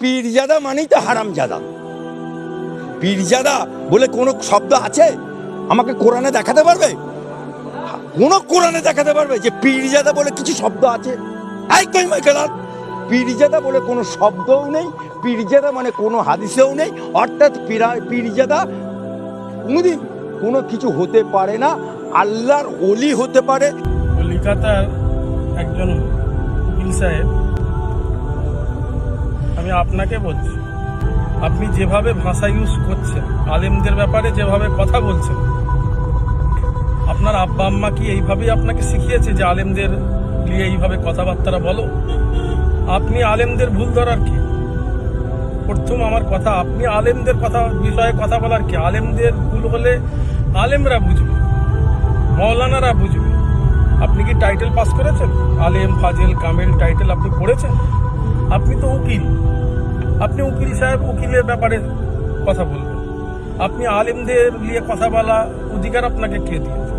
পীরজাদা মানেই তো হারামজাদা। পীরজাদা বলে কোনো শব্দ আছে? আমাকে কোরআনে দেখাতে পারবে? কোনো কোরআনে দেখাতে পারবে যে পীরজাদা বলে কিছু শব্দ আছে? এই কই মাইকেলাল, পীরজাদা বলে কোনো শব্দও নেই, পীরজাদা মানে কোনো হাদিসেও নেই। অর্থাৎ পীরজাদা কোনোদিন কোনো কিছু হতে পারে না, আল্লাহর ওলি হতে পারে। কলিকাতার একজন উকিল সাহেব, আমি আপনাকে বলছি, আপনি যেভাবে ভাষা ইউজ করছেন, আলেমদের ব্যাপারে যেভাবে কথা বলছেন, আপনার আব্বা আম্মা কি এইভাবেই আপনাকে শিখিয়েছে যে আলেমদের নিয়ে এইভাবে কথাবার্তা বলো? আপনি আলেমদের ভুল ধরার কি? প্রথম আমার কথা, আপনি আলেমদের কথা বিষয়ে কথা বলার কি? আলেমদের ভুল হলে আলেমরা বুঝবে, মৌলানারা বুঝবে। আপনি কি টাইটেল পাস করেছেন? আলেম, ফাজেল, কামেল টাইটেল আপনি পড়েছেন? আপনি তো উকিল, আপনি উকিল সাহেব, উকিলের ব্যাপারে কথা বলবেন। আপনি আলেমদের নিয়ে কথা বলা অধিকার আপনাকে কে দিয়েছে?